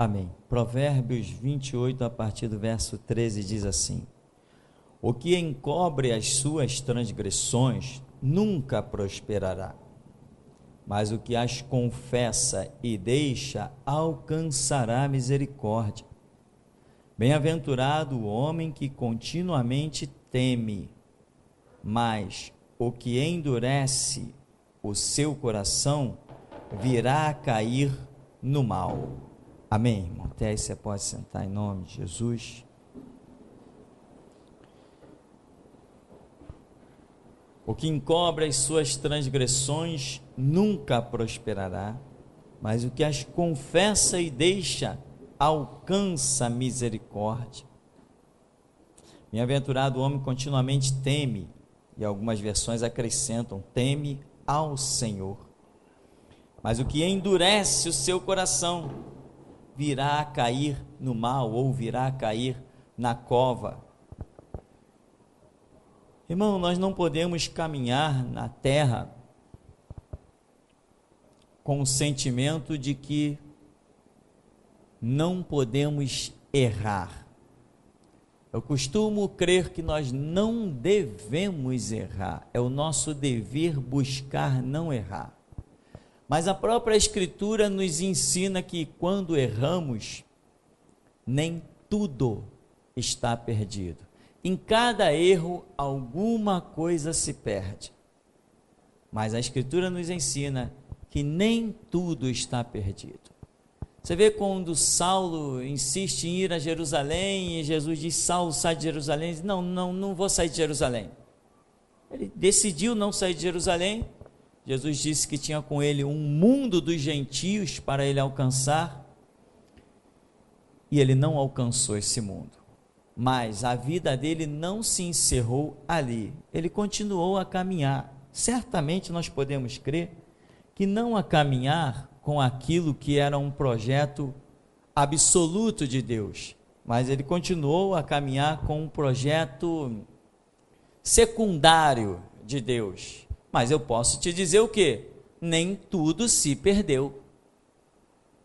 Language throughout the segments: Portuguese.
Amém. Provérbios 28, a partir do verso 13, diz assim: o que encobre as suas transgressões nunca prosperará, mas o que as confessa e deixa alcançará misericórdia. Bem-aventurado o homem que continuamente teme, mas o que endurece o seu coração virá a cair no mal. Amém, irmão? Até aí você pode sentar em nome de Jesus. O que encobre as suas transgressões nunca prosperará, mas o que as confessa e deixa alcança misericórdia. Bem-aventurado o homem que continuamente teme, e algumas versões acrescentam, teme ao Senhor. Mas o que endurece o seu coração virá a cair no mal, ou virá a cair na cova. Irmão, nós não podemos caminhar na terra com o sentimento de que não podemos errar. Eu costumo crer que nós não devemos errar, é o nosso dever buscar não errar. Mas a própria Escritura nos ensina que quando erramos, nem tudo está perdido. Em cada erro, alguma coisa se perde. Mas a Escritura nos ensina que nem tudo está perdido. Você vê quando Saulo insiste em ir a Jerusalém, e Jesus diz: Saulo, sai de Jerusalém. Ele diz: não vou sair de Jerusalém. Ele decidiu não sair de Jerusalém. Jesus disse que tinha com ele um mundo dos gentios para ele alcançar, e ele não alcançou esse mundo. Mas a vida dele não se encerrou ali, ele continuou a caminhar. Certamente nós podemos crer que não a caminhar com aquilo que era um projeto absoluto de Deus, mas ele continuou a caminhar com um projeto secundário de Deus. Mas eu posso te dizer o quê? Nem tudo se perdeu.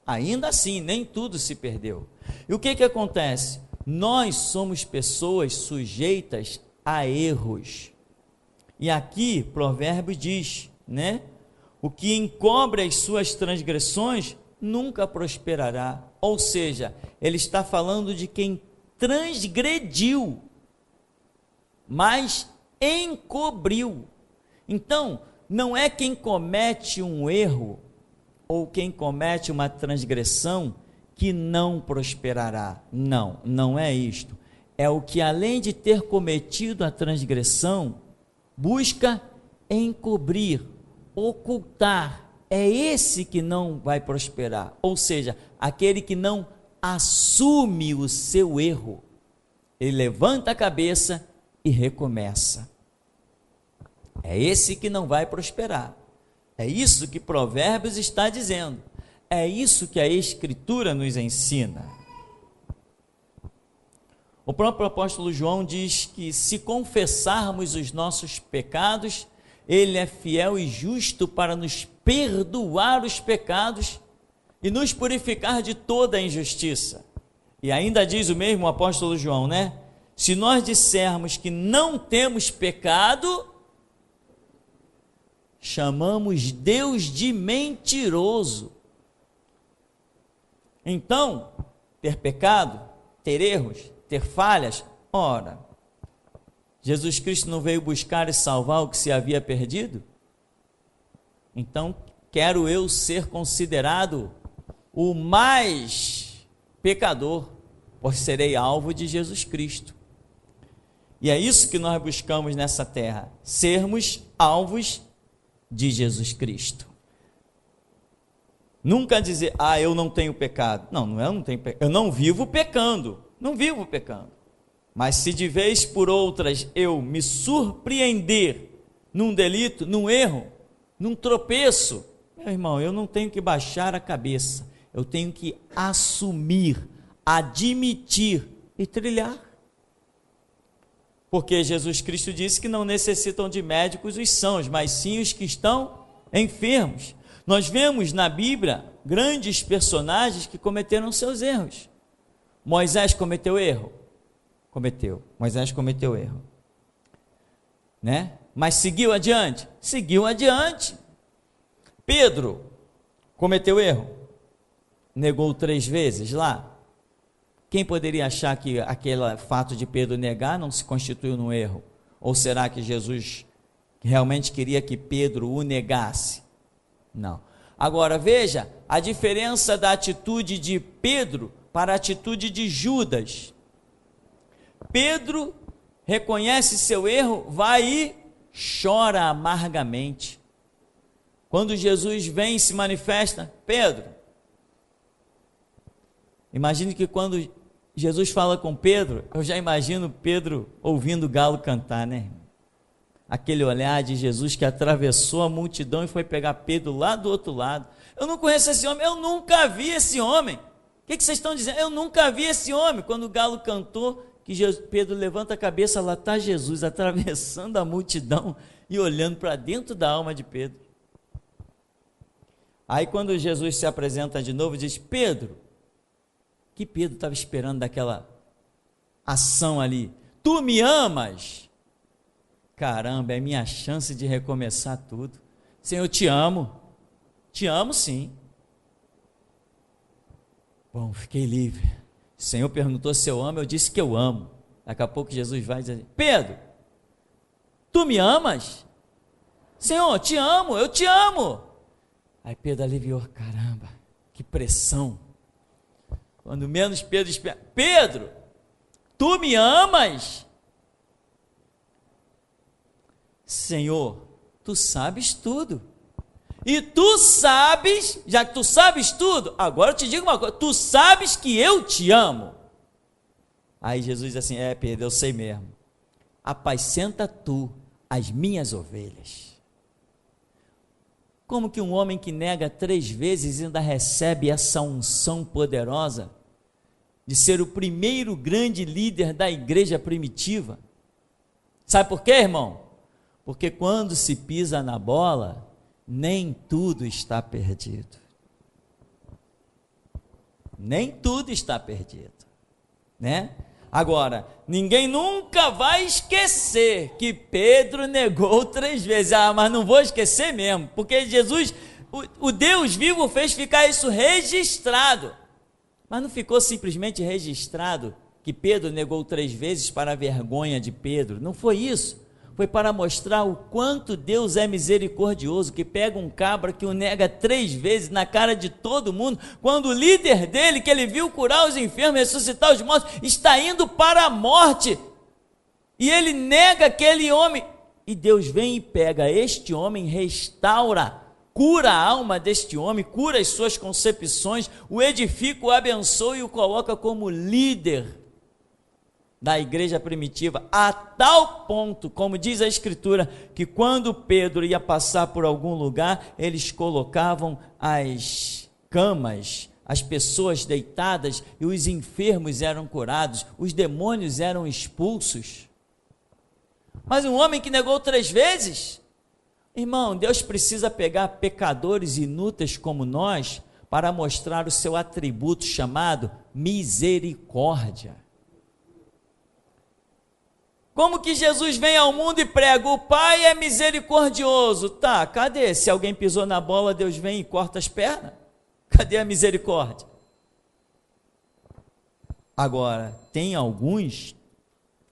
Ainda assim, nem tudo se perdeu. E o que acontece? Nós somos pessoas sujeitas a erros. E aqui, Provérbios diz, né? O que encobre as suas transgressões nunca prosperará. Ou seja, ele está falando de quem transgrediu, mas encobriu. Então, não é quem comete um erro ou quem comete uma transgressão que não prosperará. Não é isto. É o que, além de ter cometido a transgressão, busca encobrir, ocultar. É esse que não vai prosperar. Ou seja, aquele que não assume o seu erro. Ele levanta a cabeça e recomeça. É esse que não vai prosperar. É isso que Provérbios está dizendo. É isso que a Escritura nos ensina. O próprio apóstolo João diz que se confessarmos os nossos pecados, ele é fiel e justo para nos perdoar os pecados e nos purificar de toda a injustiça. E ainda diz o mesmo apóstolo João, né? Se nós dissermos que não temos pecado, chamamos Deus de mentiroso. Então, ter pecado, ter erros, ter falhas, ora, Jesus Cristo não veio buscar e salvar o que se havia perdido? Então, quero eu ser considerado o mais pecador, pois serei alvo de Jesus Cristo. E é isso que nós buscamos nessa terra, sermos alvos de Jesus Cristo. Nunca dizer, eu não tenho pecado. Não, eu não tenho pecado. Eu não vivo pecando. Mas se de vez por outras eu me surpreender num delito, num erro, num tropeço, meu irmão, eu não tenho que baixar a cabeça. Eu tenho que assumir, admitir e trilhar. Porque Jesus Cristo disse que não necessitam de médicos os sãos, mas sim os que estão enfermos. Nós vemos na Bíblia grandes personagens que cometeram seus erros. Moisés cometeu erro? Cometeu. Moisés cometeu erro. Né? Mas seguiu adiante? Seguiu adiante. Pedro cometeu erro? Negou 3 vezes lá. Quem poderia achar que aquele fato de Pedro negar não se constituiu num erro? Ou será que Jesus realmente queria que Pedro o negasse? Não. Agora veja a diferença da atitude de Pedro para a atitude de Judas. Pedro reconhece seu erro, vai e chora amargamente. Quando Jesus vem e se manifesta, Pedro, imagine que quando Jesus fala com Pedro, eu já imagino Pedro ouvindo o galo cantar, né? Aquele olhar de Jesus que atravessou a multidão e foi pegar Pedro lá do outro lado. Eu não conheço esse homem, eu nunca vi esse homem. O que vocês estão dizendo? Eu nunca vi esse homem. Quando o galo cantou, que Pedro levanta a cabeça, lá está Jesus atravessando a multidão e olhando para dentro da alma de Pedro. Aí quando Jesus se apresenta de novo, diz, Pedro, que Pedro estava esperando daquela ação ali, tu me amas? Caramba, é minha chance de recomeçar tudo. Senhor, eu te amo sim. Bom, fiquei livre. O Senhor perguntou se eu amo, eu disse que eu amo. Daqui a pouco Jesus vai dizer, Pedro, tu me amas? Senhor, eu te amo. Aí Pedro aliviou, caramba, que pressão. Quando menos Pedro espera, Pedro, tu me amas? Senhor, tu sabes tudo. E tu sabes, já que tu sabes tudo, agora eu te digo uma coisa, tu sabes que eu te amo. Aí Jesus diz assim, Pedro, eu sei mesmo. Apacenta tu as minhas ovelhas. Como que um homem que nega 3 vezes ainda recebe essa unção poderosa de ser o primeiro grande líder da igreja primitiva? Sabe por quê, irmão? Porque quando se pisa na bola, nem tudo está perdido. Nem tudo está perdido, né? Agora, ninguém nunca vai esquecer que Pedro negou 3 vezes. Mas não vou esquecer mesmo, porque Jesus, o Deus vivo, fez ficar isso registrado. Mas não ficou simplesmente registrado que Pedro negou 3 vezes para a vergonha de Pedro. Não foi isso. Foi para mostrar o quanto Deus é misericordioso, que pega um cabra que o nega 3 vezes na cara de todo mundo, quando o líder dele, que ele viu curar os enfermos, ressuscitar os mortos, está indo para a morte, e ele nega aquele homem, e Deus vem e pega este homem, restaura, cura a alma deste homem, cura as suas concepções, o edifica, o abençoa e o coloca como líder da igreja primitiva, a tal ponto, como diz a Escritura, que quando Pedro ia passar por algum lugar, eles colocavam as camas, as pessoas deitadas, e os enfermos eram curados, os demônios eram expulsos. Mas um homem que negou 3 vezes, irmão, Deus precisa pegar pecadores inúteis como nós, para mostrar o seu atributo chamado misericórdia. Como que Jesus vem ao mundo e prega, o Pai é misericordioso. Tá, cadê? Se alguém pisou na bola, Deus vem e corta as pernas? Cadê a misericórdia? Agora, tem alguns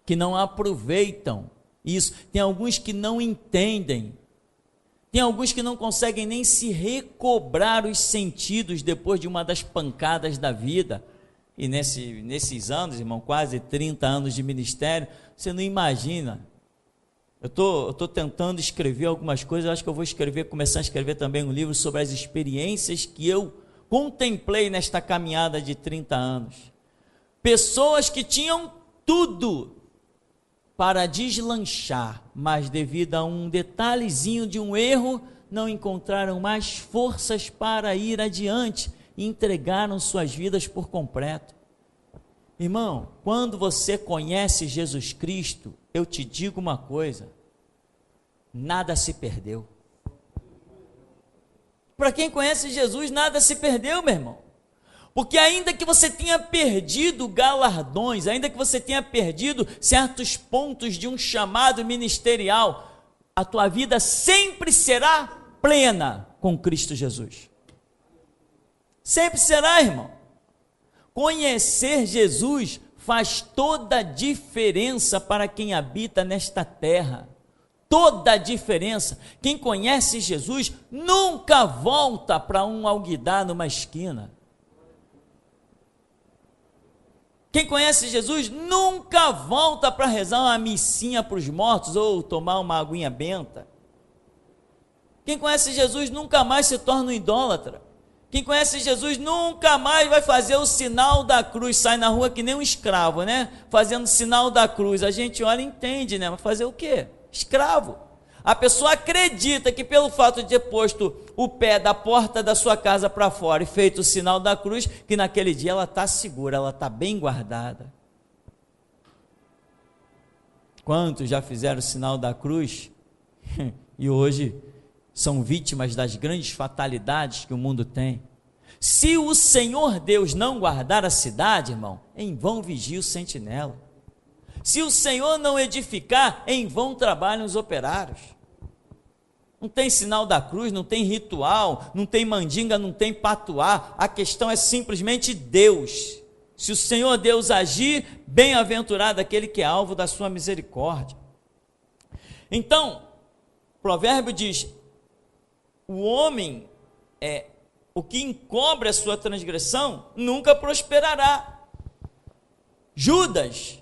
que não aproveitam isso, tem alguns que não entendem, tem alguns que não conseguem nem se recobrar os sentidos depois de uma das pancadas da vida. E nesses anos, irmão, quase 30 anos de ministério, você não imagina. Eu estou tentando escrever algumas coisas, eu acho que eu vou começar a escrever também um livro sobre as experiências que eu contemplei nesta caminhada de 30 anos. Pessoas que tinham tudo para deslanchar, mas devido a um detalhezinho de um erro, não encontraram mais forças para ir adiante, e entregaram suas vidas por completo. Irmão, quando você conhece Jesus Cristo, eu te digo uma coisa, nada se perdeu. Para quem conhece Jesus, nada se perdeu, meu irmão. Porque ainda que você tenha perdido galardões, ainda que você tenha perdido certos pontos de um chamado ministerial, a tua vida sempre será plena com Cristo Jesus. Sempre será, irmão. Conhecer Jesus faz toda a diferença para quem habita nesta terra. Toda a diferença. Quem conhece Jesus nunca volta para um alguidar numa esquina. Quem conhece Jesus nunca volta para rezar uma missinha para os mortos ou tomar uma aguinha benta. Quem conhece Jesus nunca mais se torna um idólatra. Quem conhece Jesus nunca mais vai fazer o sinal da cruz, sai na rua que nem um escravo, né? Fazendo o sinal da cruz. A gente olha e entende, né? Mas fazer o quê? Escravo. A pessoa acredita que pelo fato de ter posto o pé da porta da sua casa para fora e feito o sinal da cruz, que naquele dia ela está segura, ela está bem guardada. Quantos já fizeram o sinal da cruz e hoje são vítimas das grandes fatalidades que o mundo tem? Se o Senhor Deus não guardar a cidade, irmão, em vão vigia o sentinela. Se o Senhor não edificar, em vão trabalham os operários. Não tem sinal da cruz, não tem ritual, não tem mandinga, não tem patuá. A questão é simplesmente Deus. Se o Senhor Deus agir, bem-aventurado aquele que é alvo da sua misericórdia. Então, o provérbio diz: o homem, o que encobre a sua transgressão, nunca prosperará. Judas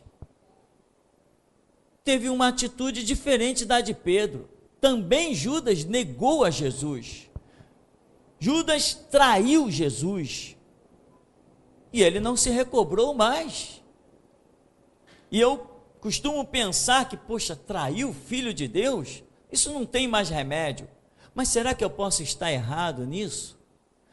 teve uma atitude diferente da de Pedro. Também Judas negou a Jesus. Judas traiu Jesus. E ele não se recobrou mais. E eu costumo pensar que, poxa, traiu o Filho de Deus? Isso não tem mais remédio. Mas será que eu posso estar errado nisso?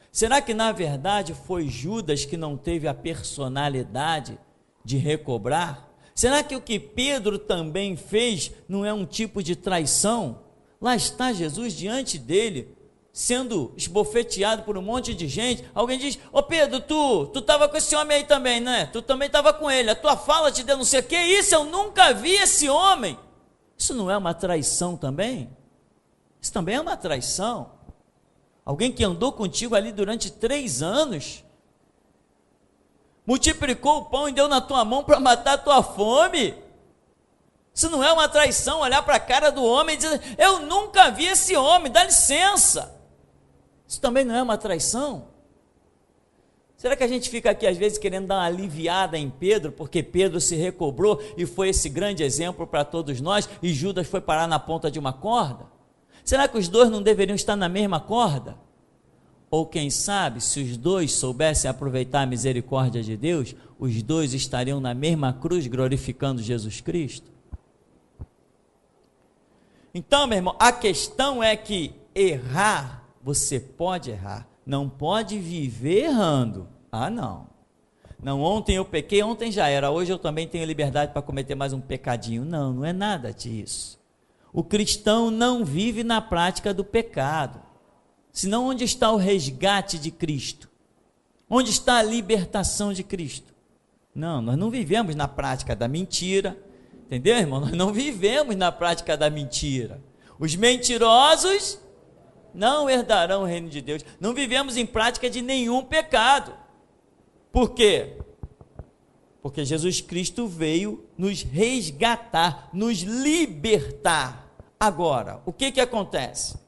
Será que na verdade foi Judas que não teve a personalidade de recobrar? Será que o que Pedro também fez não é um tipo de traição? Lá está Jesus diante dele, sendo esbofeteado por um monte de gente. Alguém diz: ô Pedro, tu estava com esse homem aí também, né? Tu também estava com ele, a tua fala te denuncia. Que isso? Eu nunca vi esse homem. Isso não é uma traição também? Isso também é uma traição. Alguém que andou contigo ali durante 3 anos, multiplicou o pão e deu na tua mão para matar a tua fome. Isso não é uma traição? Olhar para a cara do homem e dizer: eu nunca vi esse homem, dá licença. Isso também não é uma traição? Será que a gente fica aqui às vezes querendo dar uma aliviada em Pedro, porque Pedro se recobrou e foi esse grande exemplo para todos nós, e Judas foi parar na ponta de uma corda? Será que os dois não deveriam estar na mesma corda? Ou quem sabe, se os dois soubessem aproveitar a misericórdia de Deus, os dois estariam na mesma cruz glorificando Jesus Cristo? Então, meu irmão, a questão é que errar, você pode errar, não pode viver errando. Ah, não. Não, ontem eu pequei, ontem já era, hoje eu também tenho liberdade para cometer mais um pecadinho. Não, não é nada disso. O cristão não vive na prática do pecado. Senão, onde está o resgate de Cristo? Onde está a libertação de Cristo? Não, nós não vivemos na prática da mentira. Entendeu, irmão? Nós não vivemos na prática da mentira. Os mentirosos não herdarão o reino de Deus. Não vivemos em prática de nenhum pecado. Por quê? Porque Jesus Cristo veio nos resgatar, nos libertar. Agora, o que acontece?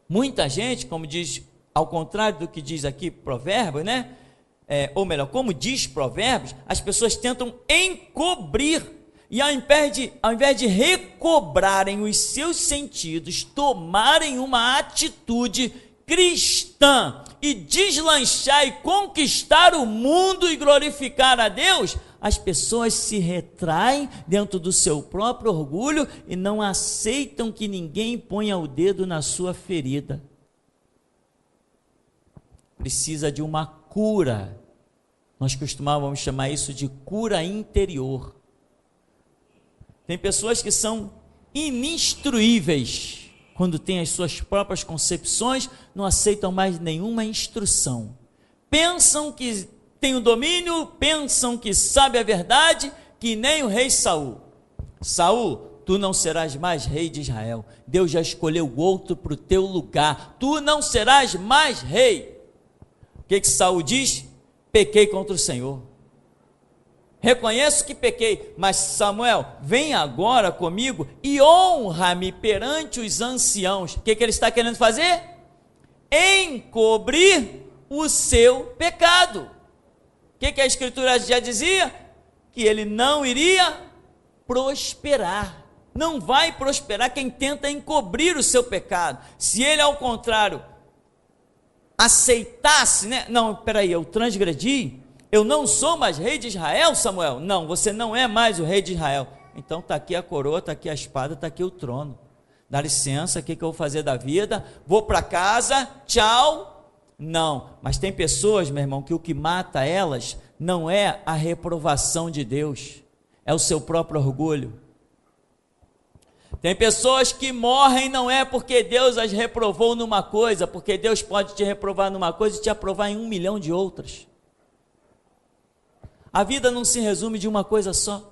Muita gente, como diz, ao contrário do que diz aqui Provérbios, né? Ou melhor, como diz Provérbios, as pessoas tentam encobrir. E ao invés de recobrarem os seus sentidos, tomarem uma atitude cristã e deslanchar e conquistar o mundo e glorificar a Deus, as pessoas se retraem dentro do seu próprio orgulho e não aceitam que ninguém ponha o dedo na sua ferida. Precisa de uma cura. Nós costumávamos chamar isso de cura interior. Tem pessoas que são ininstruíveis quando têm as suas próprias concepções, não aceitam mais nenhuma instrução. Pensam que têm o domínio, pensam que sabem a verdade, que nem o rei Saul. Saul, tu não serás mais rei de Israel. Deus já escolheu outro para o teu lugar. Tu não serás mais rei. O que Saul diz? Pequei contra o Senhor. Reconheço que pequei, mas Samuel, vem agora comigo e honra-me perante os anciãos. O que ele está querendo fazer? Encobrir o seu pecado. O que a Escritura já dizia? Que ele não iria prosperar. Não vai prosperar quem tenta encobrir o seu pecado. Se ele, ao contrário, aceitasse, né? Não, peraí, eu transgredi, eu não sou mais rei de Israel, Samuel. Não, você não é mais o rei de Israel. Então está aqui a coroa, está aqui a espada, está aqui o trono. Dá licença, o que eu vou fazer da vida? Vou para casa, tchau. Não, mas tem pessoas, meu irmão, que o que mata elas não é a reprovação de Deus, é o seu próprio orgulho. Tem pessoas que morrem não é porque Deus as reprovou numa coisa, porque Deus pode te reprovar numa coisa e te aprovar em 1 milhão de outras. A vida não se resume de uma coisa só.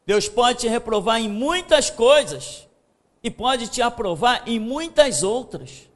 Deus pode te reprovar em muitas coisas e pode te aprovar em muitas outras.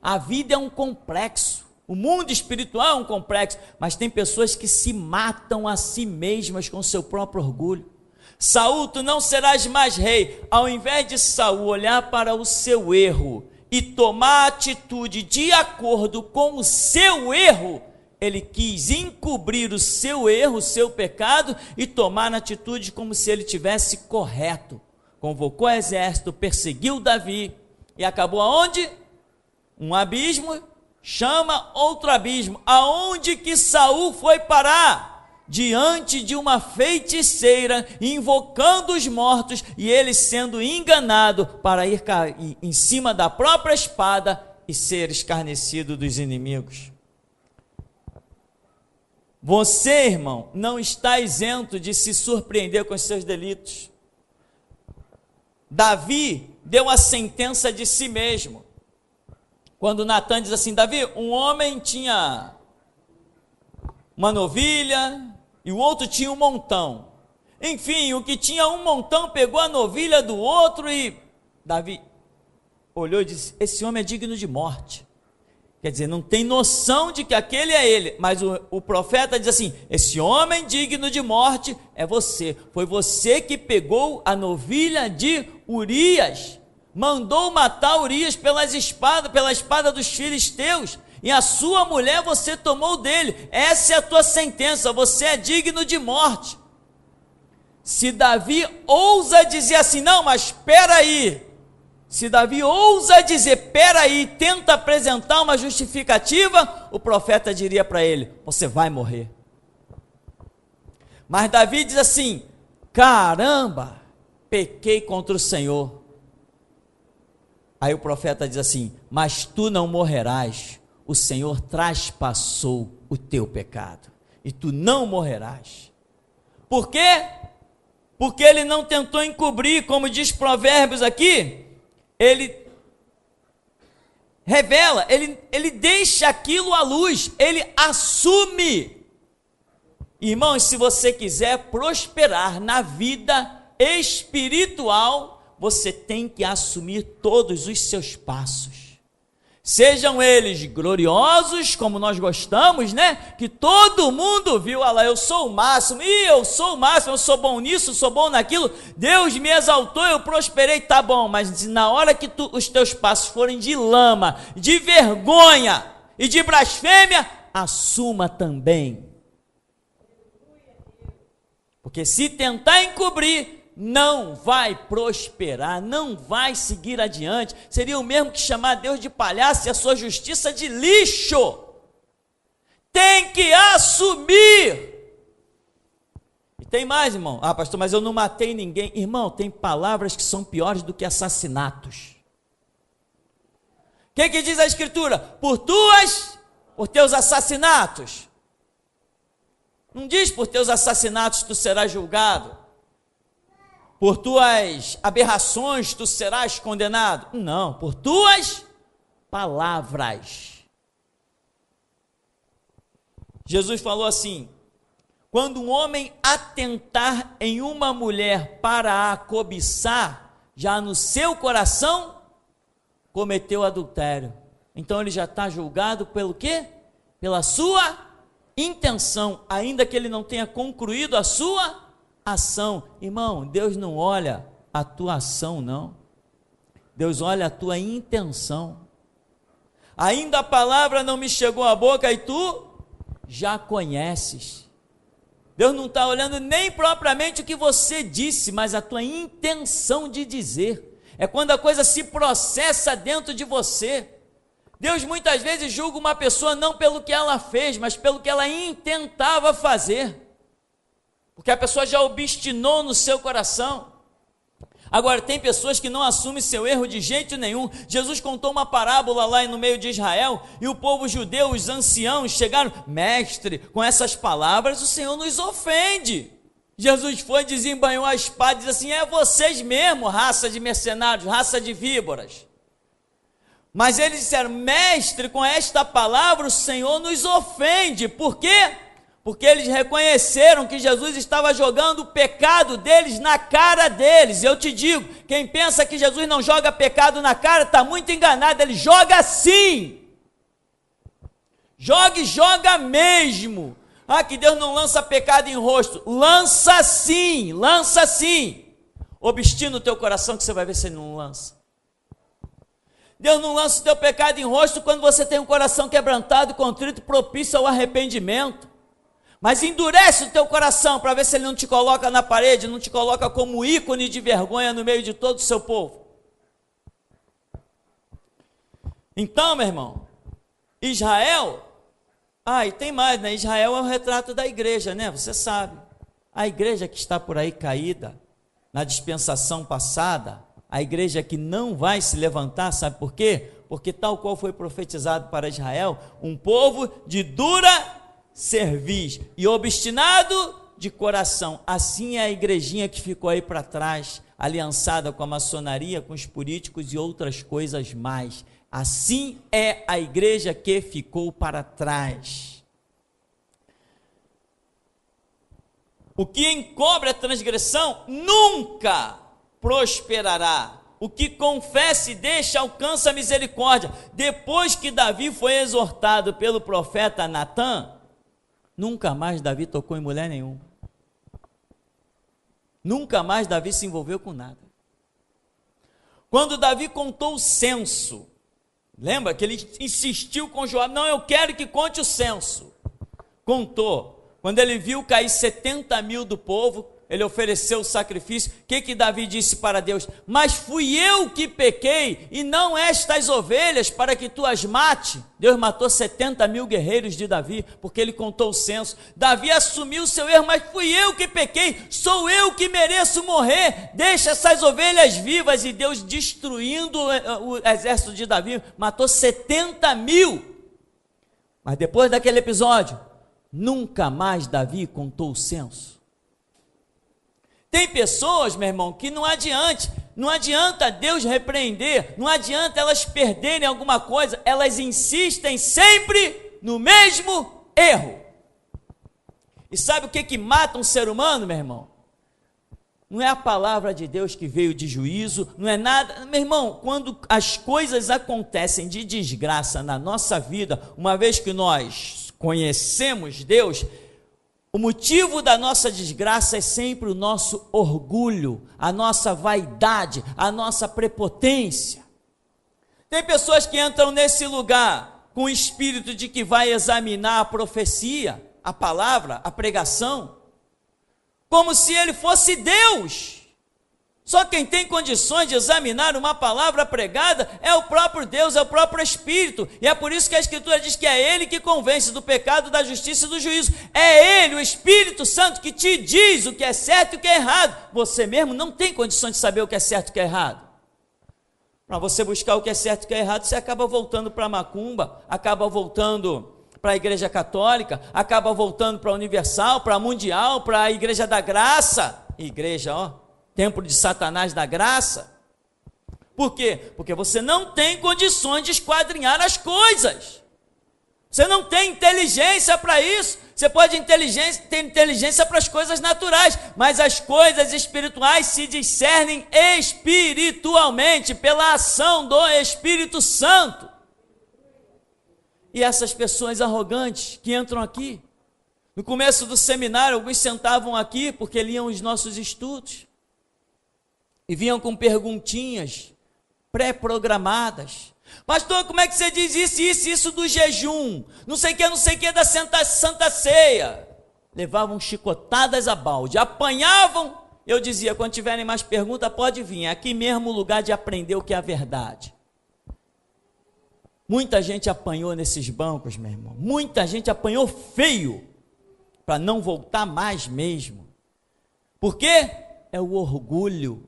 A vida é um complexo. O mundo espiritual é um complexo, mas tem pessoas que se matam a si mesmas com seu próprio orgulho. Saul, tu não serás mais rei. Ao invés de Saul olhar para o seu erro e tomar atitude de acordo com o seu erro, ele quis encobrir o seu erro, o seu pecado, e tomar atitude como se ele tivesse correto. Convocou o exército, perseguiu Davi, e acabou aonde? Um abismo chama outro abismo. Aonde que Saul foi parar? Diante de uma feiticeira, invocando os mortos, e ele sendo enganado para ir cair em cima da própria espada e ser escarnecido dos inimigos. Você, irmão, não está isento de se surpreender com os seus delitos. Davi deu a sentença de si mesmo. Quando Natan diz assim: Davi, um homem tinha uma novilha e o outro tinha um montão. Enfim, o que tinha um montão pegou a novilha do outro e Davi olhou e disse: esse homem é digno de morte. Quer dizer, não tem noção de que aquele é ele, mas o profeta diz assim: esse homem digno de morte é você. Foi você que pegou a novilha de Urias, mandou matar Urias pela espada dos filisteus, e a sua mulher você tomou dele. Essa é a tua sentença, você é digno de morte. Se Davi ousa dizer assim: não, mas espera aí. Se Davi ousa dizer, peraí, tenta apresentar uma justificativa, o profeta diria para ele: você vai morrer. Mas Davi diz assim: caramba, pequei contra o Senhor. Aí o profeta diz assim: mas tu não morrerás, o Senhor traspassou o teu pecado, e tu não morrerás. Por quê? Porque ele não tentou encobrir, como diz Provérbios aqui. Ele revela, ele deixa aquilo à luz, ele assume. Irmãos, se você quiser prosperar na vida espiritual, você tem que assumir todos os seus passos. Sejam eles gloriosos, como nós gostamos, né? Que todo mundo viu: olha lá, eu sou o máximo, eu sou o máximo, eu sou bom nisso, sou bom naquilo, Deus me exaltou, eu prosperei, tá bom, mas na hora que os teus passos forem de lama, de vergonha e de blasfêmia, assuma também. Porque se tentar encobrir, não vai prosperar, não vai seguir adiante. Seria o mesmo que chamar Deus de palhaço e a sua justiça de lixo. Tem que assumir. E tem mais, irmão: ah, pastor, mas eu não matei ninguém. Irmão, tem palavras que são piores do que assassinatos. O que diz a Escritura? Por teus assassinatos. Não diz por teus assassinatos tu serás julgado. por tuas aberrações tu serás condenado. Não, por tuas palavras. Jesus falou assim: quando um homem atentar em uma mulher para a cobiçar, já no seu coração cometeu adultério. Então ele já está julgado pelo quê? Pela sua intenção, ainda que ele não tenha concluído a sua ação. Irmão, Deus não olha a tua ação, não. Deus olha a tua intenção. Ainda a palavra não me chegou à boca e tu já conheces. Deus não está olhando nem propriamente o que você disse, mas a tua intenção de dizer. É quando a coisa se processa dentro de você. Deus muitas vezes julga uma pessoa não pelo que ela fez, mas pelo que ela intentava fazer. Porque a pessoa já obstinou no seu coração. Agora, tem pessoas que não assumem seu erro de jeito nenhum. Jesus contou uma parábola lá no meio de Israel, e o povo judeu, os anciãos, chegaram: mestre, com essas palavras o Senhor nos ofende. Jesus foi, desembanhou a espada e disse assim: é vocês mesmo, raça de mercenários, raça de víboras. Mas eles disseram: mestre, com esta palavra o Senhor nos ofende. Por quê? Porque eles reconheceram que Jesus estava jogando o pecado deles na cara deles. Eu te digo, quem pensa que Jesus não joga pecado na cara, está muito enganado. Ele joga sim. Joga e joga mesmo. Ah, que Deus não lança pecado em rosto. Lança sim, lança sim. Obstina o teu coração que você vai ver se ele não lança. Deus não lança o teu pecado em rosto quando você tem um coração quebrantado, contrito, propício ao arrependimento. Mas endurece o teu coração para ver se ele não te coloca na parede, não te coloca como ícone de vergonha no meio de todo o seu povo. Então, meu irmão, Israel, e tem mais, né? Israel é um retrato da igreja, né? Você sabe. A igreja que está por aí caída, na dispensação passada, a igreja que não vai se levantar, sabe por quê? Porque tal qual foi profetizado para Israel, um povo de dura cerviz e obstinado de coração. Assim é a igrejinha que ficou aí para trás, aliançada com a maçonaria, com os políticos e outras coisas mais. Assim é a igreja que ficou para trás. O que encobre a transgressão nunca prosperará. O que confessa e deixa alcança a misericórdia. Depois que Davi foi exortado pelo profeta Natã, nunca mais Davi tocou em mulher nenhuma. Nunca mais Davi se envolveu com nada. Quando Davi contou o censo, lembra que ele insistiu com Joabe: não, eu quero que conte o censo. Contou. Quando ele viu cair 70 mil do povo, ele ofereceu o sacrifício. O que Davi disse para Deus? Mas fui eu que pequei, e não estas ovelhas, para que tu as mate. Deus matou 70 mil guerreiros de Davi, porque ele contou o censo. Davi assumiu o seu erro: mas fui eu que pequei, sou eu que mereço morrer, deixa essas ovelhas vivas. E Deus, destruindo o exército de Davi, matou 70 mil. Mas depois daquele episódio, nunca mais Davi contou o censo. Tem pessoas, meu irmão, que não adianta Deus repreender, não adianta elas perderem alguma coisa, elas insistem sempre no mesmo erro. E sabe o que mata um ser humano, meu irmão? Não é a palavra de Deus que veio de juízo, não é nada. Meu irmão, quando as coisas acontecem de desgraça na nossa vida, uma vez que nós conhecemos Deus, o motivo da nossa desgraça é sempre o nosso orgulho, a nossa vaidade, a nossa prepotência. Tem pessoas que entram nesse lugar com o espírito de que vai examinar a profecia, a palavra, a pregação, como se ele fosse Deus. Só quem tem condições de examinar uma palavra pregada é o próprio Deus, é o próprio Espírito. E é por isso que a Escritura diz que é Ele que convence do pecado, da justiça e do juízo. É Ele, o Espírito Santo, que te diz o que é certo e o que é errado. Você mesmo não tem condições de saber o que é certo e o que é errado. Para você buscar o que é certo e o que é errado, você acaba voltando para a macumba, acaba voltando para a Igreja Católica, acaba voltando para a Universal, para a Mundial, para a Igreja da Graça. Igreja, templo de Satanás da graça. Por quê? Porque você não tem condições de esquadrinhar as coisas. Você não tem inteligência para isso. Você pode ter inteligência para as coisas naturais, mas as coisas espirituais se discernem espiritualmente, pela ação do Espírito Santo. E essas pessoas arrogantes que entram aqui, no começo do seminário, alguns sentavam aqui porque liam os nossos estudos e vinham com perguntinhas pré-programadas. Pastor, como é que você diz isso do jejum? Não sei o que da Santa Ceia. Levavam chicotadas a balde, apanhavam. Eu dizia, quando tiverem mais perguntas, pode vir. É aqui mesmo o lugar de aprender o que é a verdade. Muita gente apanhou nesses bancos, meu irmão. Muita gente apanhou feio, para não voltar mais mesmo. Por quê? É o orgulho.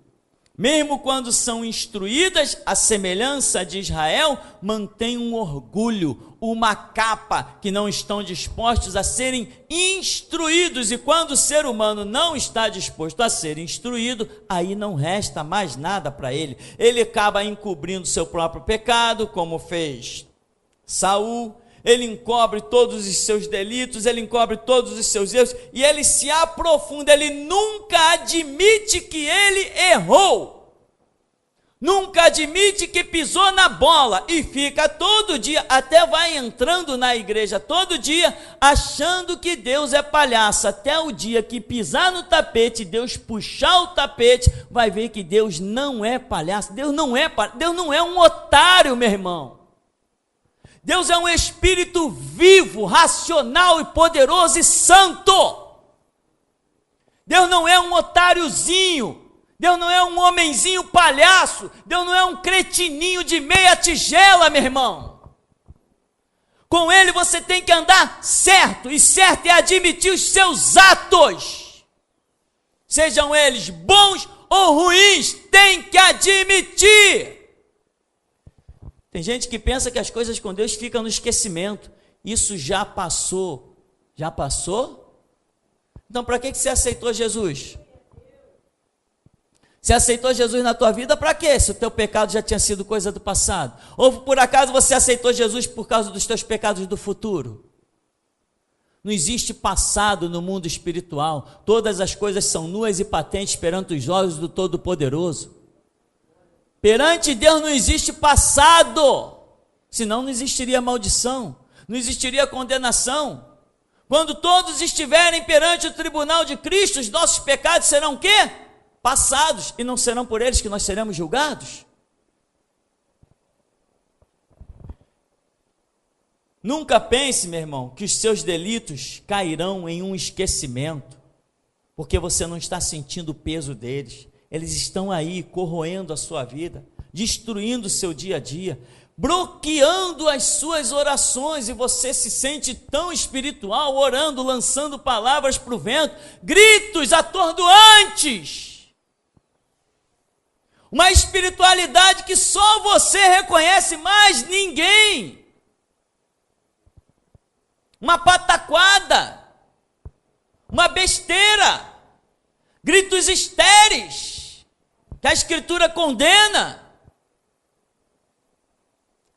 Mesmo quando são instruídas, a semelhança de Israel, mantém um orgulho, uma capa, que não estão dispostos a serem instruídos. E quando o ser humano não está disposto a ser instruído, aí não resta mais nada para ele. Ele acaba encobrindo seu próprio pecado, como fez Saul. Ele encobre todos os seus delitos, ele encobre todos os seus erros, e ele se aprofunda, ele nunca admite que ele errou, nunca admite que pisou na bola, e fica todo dia, até vai entrando na igreja todo dia, achando que Deus é palhaço, até o dia que pisar no tapete, Deus puxar o tapete, vai ver que Deus não é palhaço, Deus não é um otário, meu irmão. Deus é um espírito vivo, racional e poderoso e santo. Deus não é um otáriozinho. Deus não é um homenzinho palhaço. Deus não é um cretininho de meia tigela, meu irmão. Com Ele você tem que andar certo, e certo é admitir os seus atos. Sejam eles bons ou ruins, tem que admitir. Tem gente que pensa que as coisas com Deus ficam no esquecimento. Isso já passou. Já passou? Então, para que você aceitou Jesus? Você aceitou Jesus na tua vida para quê? Se o teu pecado já tinha sido coisa do passado. Ou por acaso você aceitou Jesus por causa dos teus pecados do futuro? Não existe passado no mundo espiritual. Todas as coisas são nuas e patentes perante os olhos do Todo-Poderoso. Perante Deus não existe passado, senão não existiria maldição, não existiria condenação. Quando todos estiverem perante o tribunal de Cristo, os nossos pecados serão o quê? Passados, e não serão por eles que nós seremos julgados. Nunca pense, meu irmão, que os seus delitos cairão em um esquecimento, porque você não está sentindo o peso deles. Eles estão aí corroendo a sua vida, destruindo o seu dia a dia, bloqueando as suas orações, e você se sente tão espiritual, orando, lançando palavras para o vento, gritos atordoantes. Uma espiritualidade que só você reconhece, mais ninguém. Uma pataquada, uma besteira, gritos estéreis, que a Escritura condena.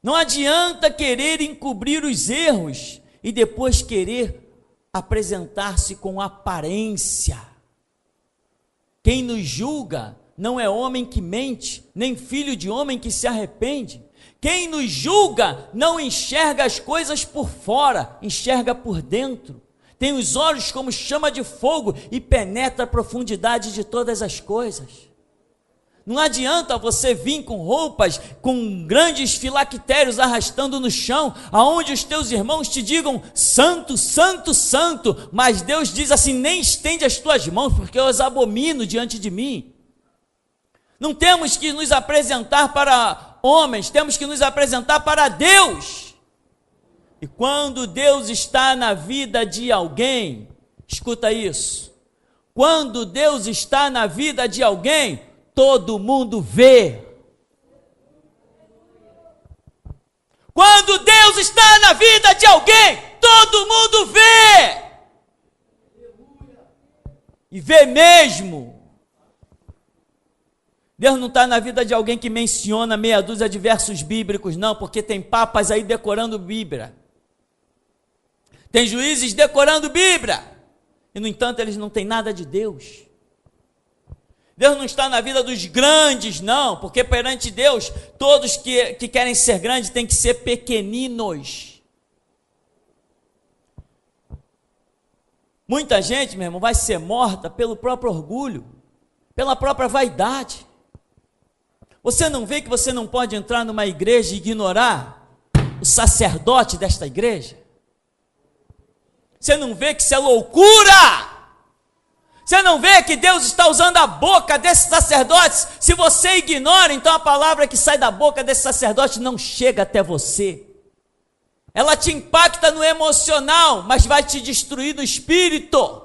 Não adianta querer encobrir os erros e depois querer apresentar-se com aparência. Quem nos julga não é homem que mente, nem filho de homem que se arrepende. Quem nos julga não enxerga as coisas por fora, enxerga por dentro. Tem os olhos como chama de fogo e penetra a profundidade de todas as coisas. Não adianta você vir com roupas, com grandes filactérios arrastando no chão, aonde os teus irmãos te digam, santo, santo, santo, mas Deus diz assim, nem estende as tuas mãos, porque eu os abomino diante de mim. Não temos que nos apresentar para homens, temos que nos apresentar para Deus. E quando Deus está na vida de alguém, escuta isso, quando Deus está na vida de alguém, todo mundo vê. Quando Deus está na vida de alguém, todo mundo vê. E vê mesmo. Deus não está na vida de alguém que menciona meia dúzia de versos bíblicos, não, porque tem papas aí decorando Bíblia. Tem juízes decorando Bíblia. E, no entanto, eles não têm nada de Deus. Deus não está na vida dos grandes, não, porque perante Deus, todos que querem ser grandes têm que ser pequeninos. Muita gente, meu irmão, vai ser morta pelo próprio orgulho, pela própria vaidade. Você não vê que você não pode entrar numa igreja e ignorar o sacerdote desta igreja? Você não vê que isso é loucura? Você não vê que Deus está usando a boca desses sacerdotes? Se você ignora, então a palavra que sai da boca desse sacerdote não chega até você. Ela te impacta no emocional, mas vai te destruir no espírito.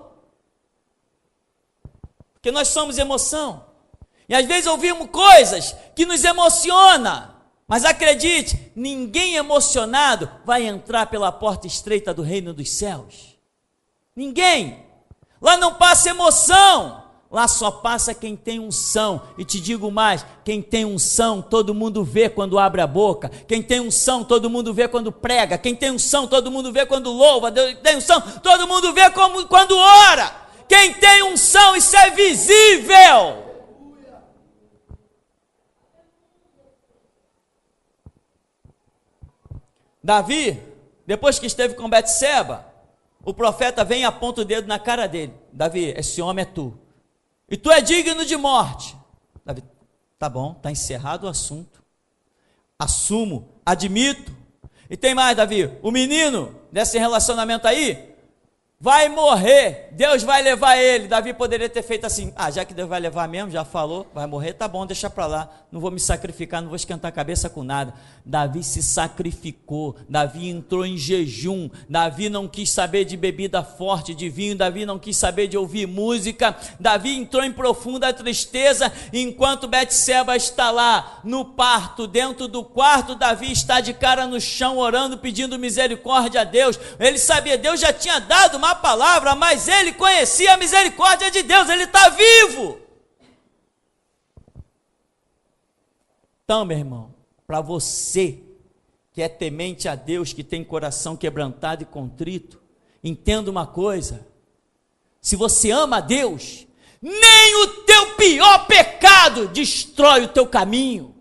Porque nós somos emoção. E às vezes ouvimos coisas que nos emocionam. Mas acredite, ninguém emocionado vai entrar pela porta estreita do reino dos céus. Ninguém. Lá não passa emoção, lá só passa quem tem unção. E te digo mais, quem tem unção, todo mundo vê quando abre a boca. Quem tem unção, todo mundo vê quando prega. Quem tem unção, todo mundo vê quando louva. Quem tem unção, todo mundo vê quando ora. Quem tem unção, isso é visível. Davi, depois que esteve com Betseba, o profeta vem e aponta o dedo na cara dele. Davi, esse homem é tu. E tu é digno de morte. Davi, tá bom, está encerrado o assunto. Assumo, admito. E tem mais, Davi, o menino desse relacionamento aí vai morrer, Deus vai levar ele. Davi poderia ter feito assim, já que Deus vai levar mesmo, já falou, vai morrer, tá bom, deixa para lá, não vou me sacrificar, não vou esquentar a cabeça com nada. Davi se sacrificou, Davi entrou em jejum, Davi não quis saber de bebida forte, de vinho, Davi não quis saber de ouvir música, Davi entrou em profunda tristeza, enquanto Betseba está lá no parto, dentro do quarto, Davi está de cara no chão, orando, pedindo misericórdia a Deus. Ele sabia, Deus já tinha dado uma palavra, mas ele conhecia a misericórdia de Deus, ele está vivo. Então, meu irmão, para você que é temente a Deus, que tem coração quebrantado e contrito, entenda uma coisa: se você ama a Deus, nem o teu pior pecado destrói o teu caminho.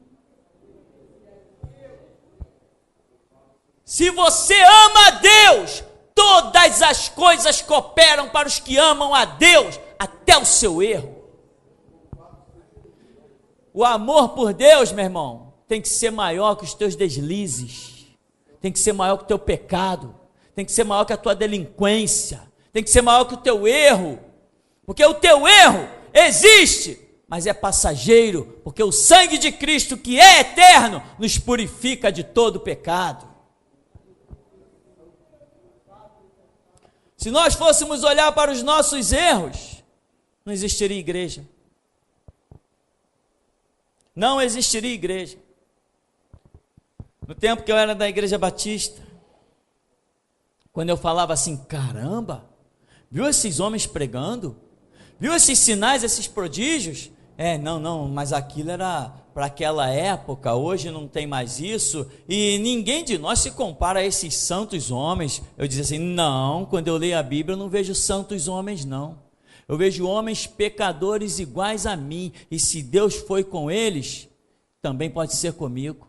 Se você ama a Deus, todas as coisas cooperam para os que amam a Deus, até o seu erro. O amor por Deus, meu irmão, tem que ser maior que os teus deslizes, tem que ser maior que o teu pecado, tem que ser maior que a tua delinquência, tem que ser maior que o teu erro, porque o teu erro existe, mas é passageiro, porque o sangue de Cristo, que é eterno, nos purifica de todo pecado. Se nós fôssemos olhar para os nossos erros, não existiria igreja. Não existiria igreja. No tempo que eu era da Igreja Batista, quando eu falava assim, caramba, viu esses homens pregando? Viu esses sinais, esses prodígios? Não, mas aquilo era para aquela época, hoje não tem mais isso, e ninguém de nós se compara a esses santos homens. Eu dizia assim, não, quando eu leio a Bíblia eu não vejo santos homens não, eu vejo homens pecadores iguais a mim, e se Deus foi com eles, também pode ser comigo.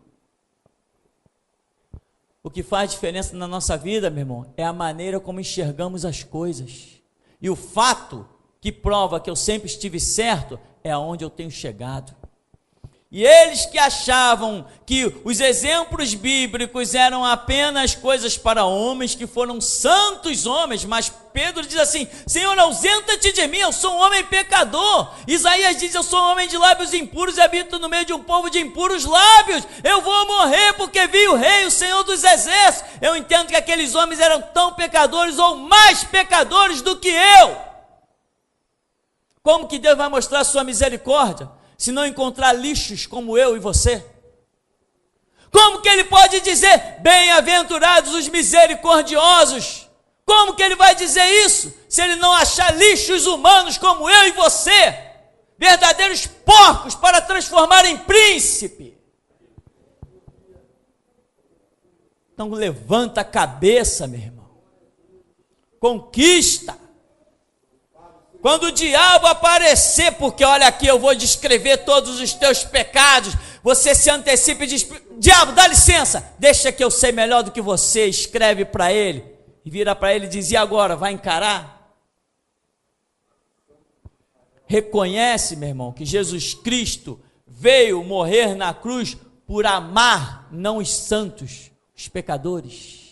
O que faz diferença na nossa vida, meu irmão, é a maneira como enxergamos as coisas, e o fato que prova que eu sempre estive certo, é aonde eu tenho chegado. E eles que achavam que os exemplos bíblicos eram apenas coisas para homens, que foram santos homens, mas Pedro diz assim, Senhor, ausenta-te de mim, eu sou um homem pecador. Isaías diz, eu sou um homem de lábios impuros e habito no meio de um povo de impuros lábios, eu vou morrer porque vi o rei, o Senhor dos exércitos. Eu entendo que aqueles homens eram tão pecadores ou mais pecadores do que eu. Como que Deus vai mostrar a sua misericórdia se não encontrar lixos como eu e você? Como que ele pode dizer, bem-aventurados os misericordiosos? Como que ele vai dizer isso, se ele não achar lixos humanos como eu e você? verdadeiros porcos para transformar em príncipe. Então levanta a cabeça, meu irmão. Conquista. Quando o diabo aparecer, porque olha aqui, eu vou descrever todos os teus pecados, você se antecipa e diz: diabo, dá licença, deixa que eu sei melhor do que você. Escreve para ele, e vira para ele e diz: e agora, vai encarar? Reconhece, meu irmão, que Jesus Cristo veio morrer na cruz por amar, não os santos, os pecadores.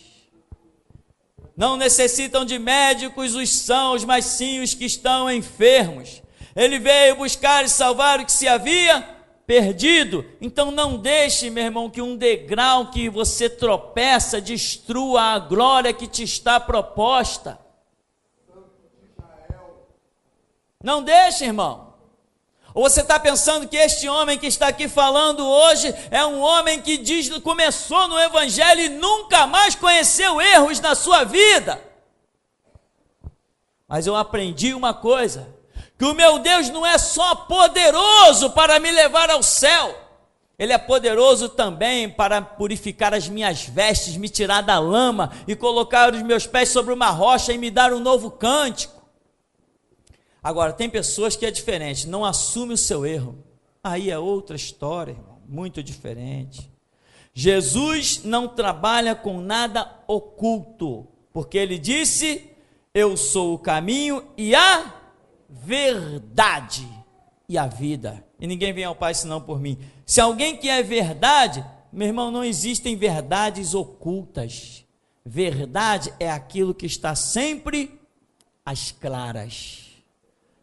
Não necessitam de médicos os sãos, mas sim os que estão enfermos. Ele veio buscar e salvar o que se havia perdido. Então não deixe, meu irmão, que um degrau que você tropeça destrua a glória que te está proposta. Não deixe, irmão. Ou você está pensando que este homem que está aqui falando hoje é um homem que começou no Evangelho e nunca mais conheceu erros na sua vida? Mas eu aprendi uma coisa, que o meu Deus não é só poderoso para me levar ao céu, Ele é poderoso também para purificar as minhas vestes, me tirar da lama e colocar os meus pés sobre uma rocha e me dar um novo cântico. Agora, tem pessoas que é diferente, não assume o seu erro. Aí é outra história, irmão, muito diferente. Jesus não trabalha com nada oculto, porque ele disse: eu sou o caminho e a verdade e a vida. E ninguém vem ao Pai senão por mim. Se alguém quer verdade, meu irmão, não existem verdades ocultas. Verdade é aquilo que está sempre às claras.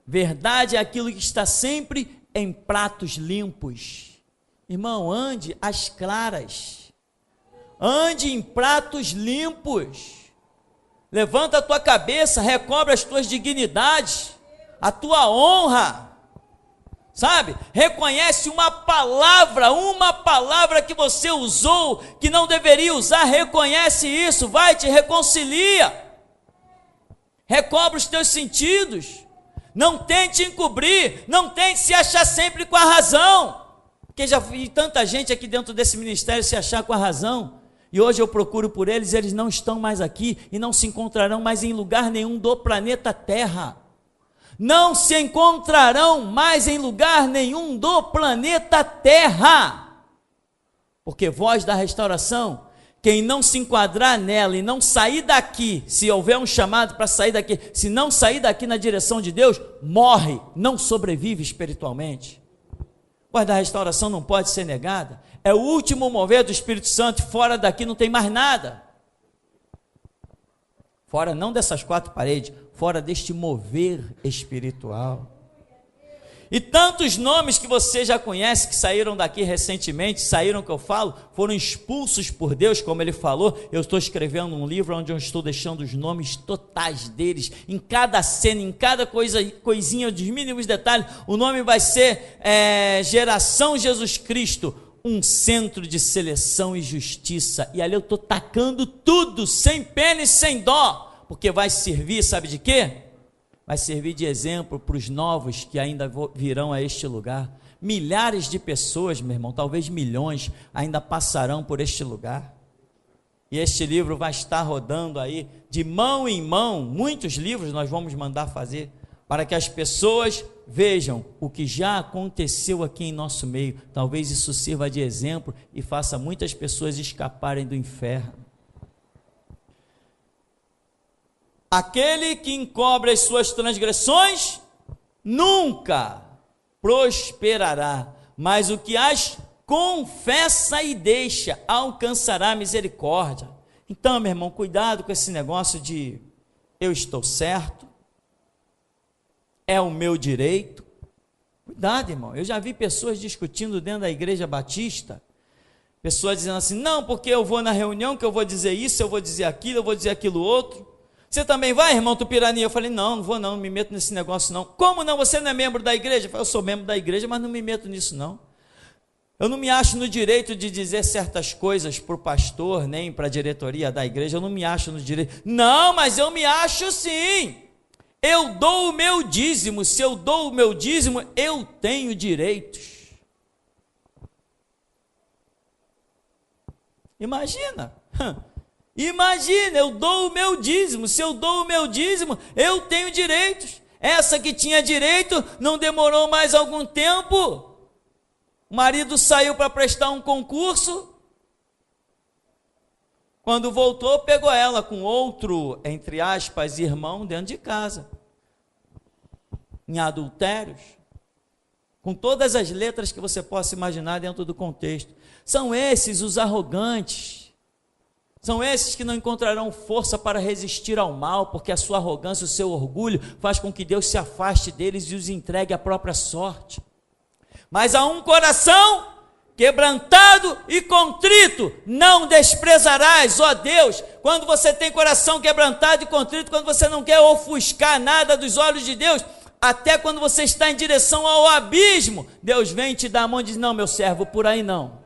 Verdade é aquilo que está sempre em pratos limpos. Irmão, ande às claras. Ande em pratos limpos. Levanta a tua cabeça, recobre as tuas dignidades, a tua honra. Sabe? Reconhece uma palavra que você usou, que não deveria usar, reconhece isso, vai, te reconcilia. Recobre os teus sentidos. Não tente encobrir, não tente se achar sempre com a razão, porque já vi tanta gente aqui dentro desse ministério se achar com a razão, e hoje eu procuro por eles, eles não estão mais aqui, e não se encontrarão mais em lugar nenhum do planeta Terra, não se encontrarão mais em lugar nenhum do planeta Terra, porque Voz da Restauração, quem não se enquadrar nela e não sair daqui, se houver um chamado para sair daqui, se não sair daqui na direção de Deus, morre, não sobrevive espiritualmente. Voz da Restauração não pode ser negada, é o último mover do Espírito Santo, fora daqui não tem mais nada. Fora não dessas quatro paredes, fora deste mover espiritual. E tantos nomes que você já conhece, que saíram daqui recentemente, saíram que eu falo, foram expulsos por Deus, como ele falou. Eu estou escrevendo um livro onde eu estou deixando os nomes totais deles, em cada cena, em cada coisinha, dos mínimos detalhes. O nome vai ser Geração Jesus Cristo, um centro de seleção e justiça. E ali eu estou tacando tudo, sem pena e sem dó, porque vai servir, sabe de quê? Vai servir de exemplo para os novos que ainda virão a este lugar. Milhares de pessoas, meu irmão, talvez milhões, ainda passarão por este lugar. E este livro vai estar rodando aí, de mão em mão, muitos livros nós vamos mandar fazer, para que as pessoas vejam o que já aconteceu aqui em nosso meio. Talvez isso sirva de exemplo e faça muitas pessoas escaparem do inferno. Aquele que encobre as suas transgressões nunca prosperará, mas o que as confessa e deixa alcançará misericórdia. Então, meu irmão, cuidado com esse negócio de eu estou certo, é o meu direito. Cuidado, irmão, eu já vi pessoas discutindo dentro da igreja batista, pessoas dizendo assim: não, porque eu vou na reunião que eu vou dizer isso, eu vou dizer aquilo, eu vou dizer aquilo outro. Você também vai, irmão Tupirani? Eu falei: não vou não, me meto nesse negócio não. Como não? Você não é membro da igreja? Eu falei: eu sou membro da igreja, mas não me meto nisso não. Eu não me acho no direito de dizer certas coisas para o pastor, nem para a diretoria da igreja, eu não me acho no direito. Não, mas eu me acho sim. eu dou o meu dízimo. Se eu dou o meu dízimo, eu tenho direitos. Imagina, imagina, eu dou o meu dízimo. Se eu dou o meu dízimo, eu tenho direitos. Essa que tinha direito, não demorou mais algum tempo. O marido saiu para prestar um concurso. Quando voltou, pegou ela com outro, entre aspas, irmão dentro de casa. Em adultérios. Com todas as letras que você possa imaginar dentro do contexto. São esses os arrogantes. São esses que não encontrarão força para resistir ao mal, porque a sua arrogância, o seu orgulho, faz com que Deus se afaste deles e os entregue à própria sorte. Mas a um coração quebrantado e contrito, não desprezarás, ó Deus. Quando você tem coração quebrantado e contrito, quando você não quer ofuscar nada dos olhos de Deus, até quando você está em direção ao abismo, Deus vem te dar a mão e diz: não, meu servo, por aí não.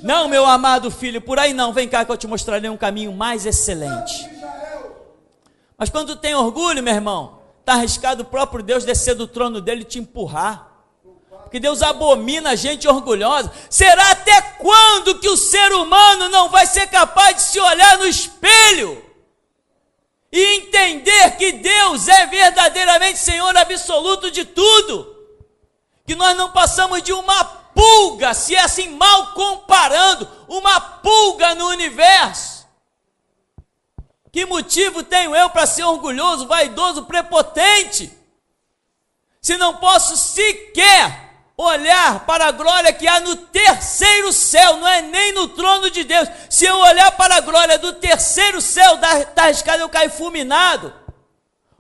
Não, meu amado filho, por aí não, vem cá que eu te mostrarei um caminho mais excelente. Mas quando tem orgulho, meu irmão, está arriscado o próprio Deus descer do trono dele e te empurrar. Porque Deus abomina a gente orgulhosa. Será até quando que o ser humano não vai ser capaz de se olhar no espelho e entender que Deus é verdadeiramente Senhor absoluto de tudo? Que nós não passamos de uma pulga, se é assim mal comparando, uma pulga no universo. Que motivo tenho eu para ser orgulhoso, vaidoso, prepotente, se não posso sequer olhar para a glória que há no terceiro céu? Não é nem no trono de Deus. Se eu olhar para a glória do terceiro céu, está arriscado eu cair fulminado,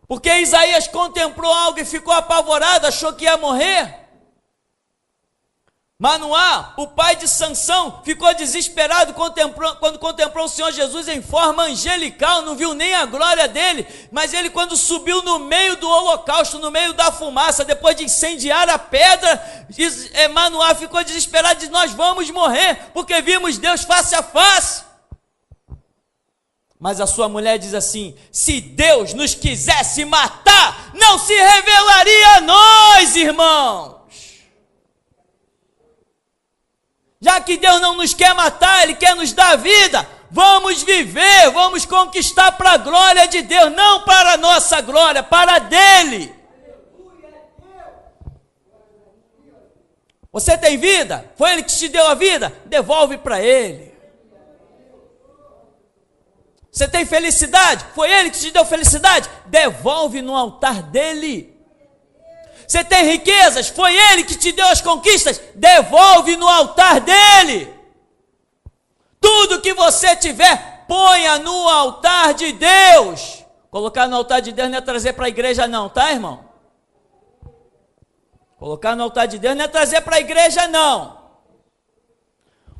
porque Isaías contemplou algo e ficou apavorado, achou que ia morrer. Manoá, o pai de Sansão, ficou desesperado quando contemplou o Senhor Jesus em forma angelical, não viu nem a glória dele, mas ele, quando subiu no meio do holocausto, no meio da fumaça, depois de incendiar a pedra, Manoá ficou desesperado e disse: nós vamos morrer, porque vimos Deus face a face. Mas a sua mulher diz assim: se Deus nos quisesse matar, não se revelaria a nós, irmão. Já que Deus não nos quer matar, Ele quer nos dar vida, vamos viver, vamos conquistar para a glória de Deus, não para a nossa glória, para a dele. Você tem vida? Foi Ele que te deu a vida? Devolve para Ele. Você tem felicidade? Foi Ele que te deu felicidade? Devolve no altar dele. Você tem riquezas? Foi Ele que te deu as conquistas? Devolve no altar dele. Tudo que você tiver, ponha no altar de Deus. Colocar no altar de Deus não é trazer para a igreja não, tá, irmão? Colocar no altar de Deus não é trazer para a igreja não.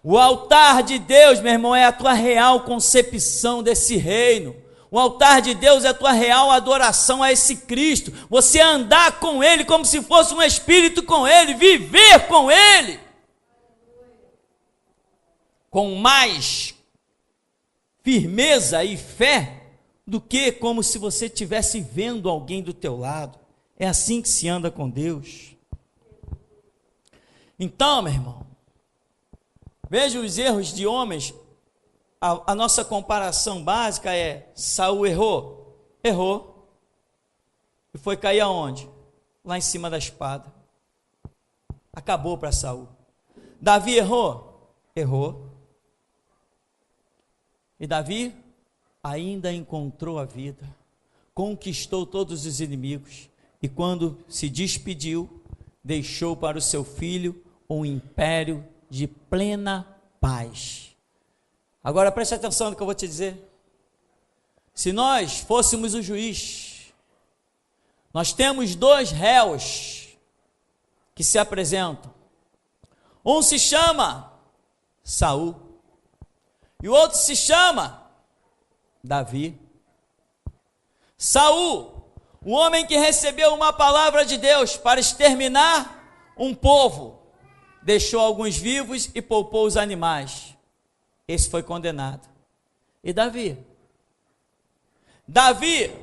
O altar de Deus, meu irmão, é a tua real concepção desse reino. O altar de Deus é a tua real adoração a esse Cristo. Você andar com Ele como se fosse um espírito com Ele, viver com Ele. Com mais firmeza e fé do que como se você estivesse vendo alguém do teu lado. É assim que se anda com Deus. Então, meu irmão, veja os erros de homens. A nossa comparação básica é: Saul errou? Errou. E foi cair aonde? Lá em cima da espada. Acabou para Saul. Davi errou? Errou. E Davi ainda encontrou a vida. Conquistou todos os inimigos. E quando se despediu, deixou para o seu filho um império de plena paz. Agora preste atenção no que eu vou te dizer. Se nós fôssemos o juiz, nós temos dois réus que se apresentam. Um se chama Saul e o outro se chama Davi. Saul, o homem que recebeu uma palavra de Deus para exterminar um povo, deixou alguns vivos e poupou os animais. Esse foi condenado. E Davi? Davi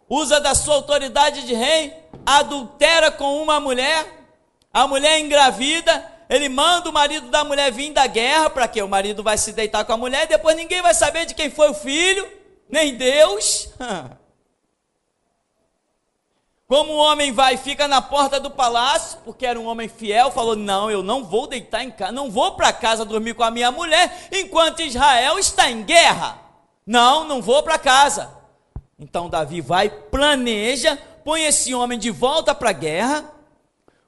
usa da sua autoridade de rei, adultera com uma mulher, a mulher engravida, ele manda o marido da mulher vir da guerra, para que o marido vai se deitar com a mulher, depois ninguém vai saber de quem foi o filho, nem Deus. Como o homem vai e fica na porta do palácio, porque era um homem fiel, falou, não, eu não vou deitar em casa, não vou para casa dormir com a minha mulher, enquanto Israel está em guerra. Não vou para casa. Então Davi vai, planeja, põe esse homem de volta para a guerra,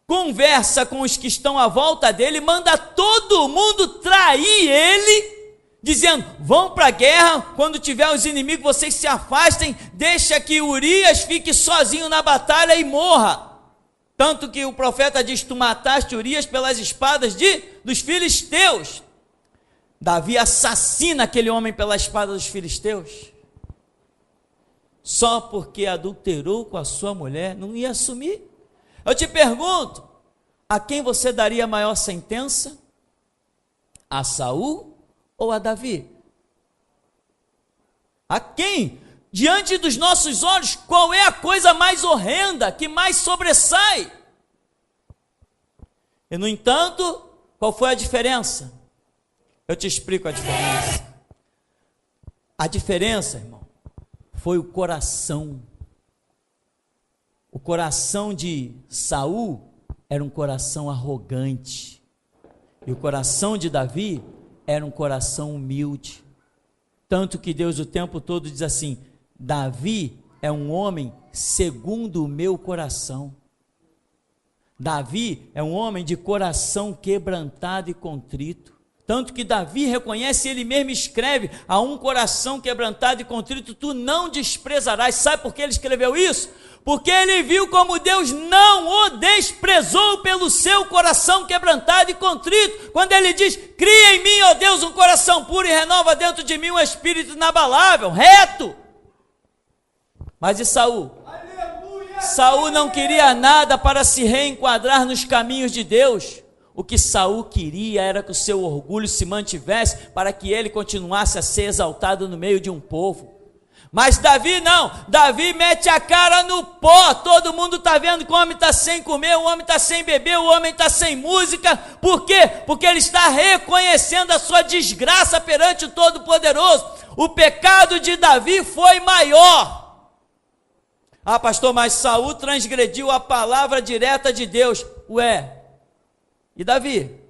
conversa com os que estão à volta dele, manda todo mundo trair ele, dizendo, vão para a guerra, quando tiver os inimigos vocês se afastem, deixa que Urias fique sozinho na batalha e morra. Tanto que o profeta diz, tu mataste Urias pelas espadas dos filisteus. Davi assassina aquele homem pela espada dos filisteus. Só porque adulterou com a sua mulher, não ia assumir. Eu te pergunto, a quem você daria a maior sentença? A Saul ou a Davi? A quem? Diante dos nossos olhos, qual é a coisa mais horrenda, que mais sobressai? E no entanto, qual foi a diferença? Eu te explico a diferença. A diferença, irmão, foi o coração. O coração de Saul era um coração arrogante, e o coração de Davi era um coração humilde. Tanto que Deus o tempo todo diz assim, Davi é um homem segundo o meu coração. Davi é um homem de coração quebrantado e contrito. Tanto que Davi reconhece, ele mesmo escreve, a um coração quebrantado e contrito, tu não desprezarás. Sabe por que ele escreveu isso? Porque ele viu como Deus não o desprezou pelo seu coração quebrantado e contrito. Quando ele diz, cria em mim, ó Deus, um coração puro e renova dentro de mim um espírito inabalável, reto. Mas e Saul? Saul não queria nada para se reenquadrar nos caminhos de Deus. O que Saul queria era que o seu orgulho se mantivesse para que ele continuasse a ser exaltado no meio de um povo. Mas Davi não, Davi mete a cara no pó, todo mundo está vendo que o homem está sem comer, o homem está sem beber, o homem está sem música. Por quê? Porque ele está reconhecendo a sua desgraça perante o Todo-Poderoso. O pecado de Davi foi maior. Ah, pastor, mas Saul transgrediu a palavra direta de Deus. Ué, e Davi?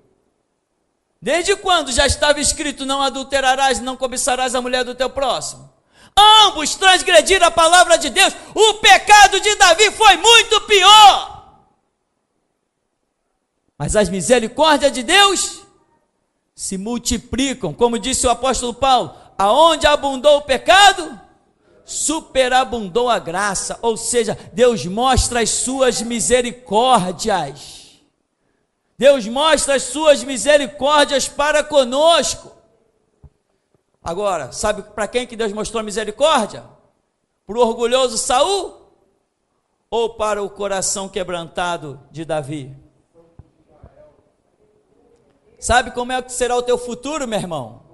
Desde quando já estava escrito, não adulterarás e não cobiçarás a mulher do teu próximo? Ambos transgrediram a palavra de Deus. O pecado de Davi foi muito pior. Mas as misericórdias de Deus se multiplicam. Como disse o apóstolo Paulo, aonde abundou o pecado, superabundou a graça. Ou seja, Deus mostra as suas misericórdias. Deus mostra as suas misericórdias para conosco. Agora, sabe para quem que Deus mostrou misericórdia? Para o orgulhoso Saul? Ou para o coração quebrantado de Davi? Sabe como é que será o teu futuro, meu irmão?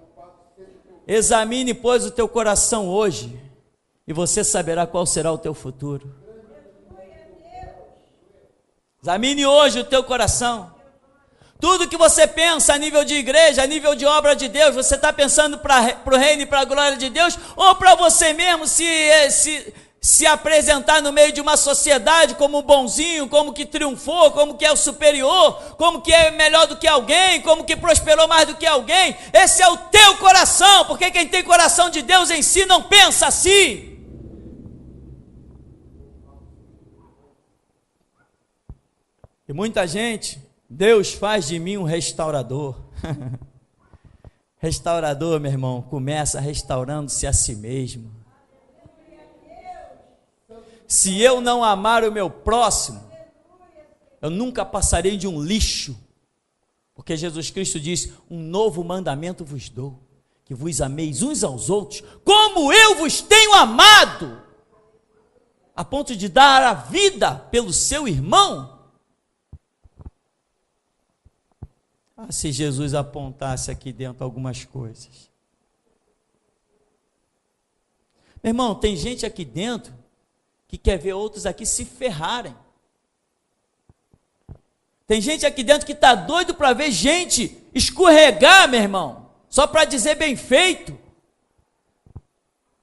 Examine, pois, o teu coração hoje, e você saberá qual será o teu futuro. Examine hoje o teu coração. Tudo que você pensa a nível de igreja, a nível de obra de Deus, você está pensando para o reino e para a glória de Deus, ou para você mesmo se apresentar no meio de uma sociedade como bonzinho, como que triunfou, como que é o superior, como que é melhor do que alguém, como que prosperou mais do que alguém? Esse é o teu coração, porque quem tem coração de Deus em si não pensa assim. E muita gente, Deus faz de mim um restaurador. Restaurador, meu irmão, começa restaurando-se a si mesmo. Se eu não amar o meu próximo, eu nunca passarei de um lixo. Porque Jesus Cristo diz, um novo mandamento vos dou, que vos ameis uns aos outros, como eu vos tenho amado, a ponto de dar a vida pelo seu irmão. Ah, se Jesus apontasse aqui dentro algumas coisas. Meu irmão, tem gente aqui dentro que quer ver outros aqui se ferrarem. Tem gente aqui dentro que está doido para ver gente escorregar, meu irmão, só para dizer bem feito.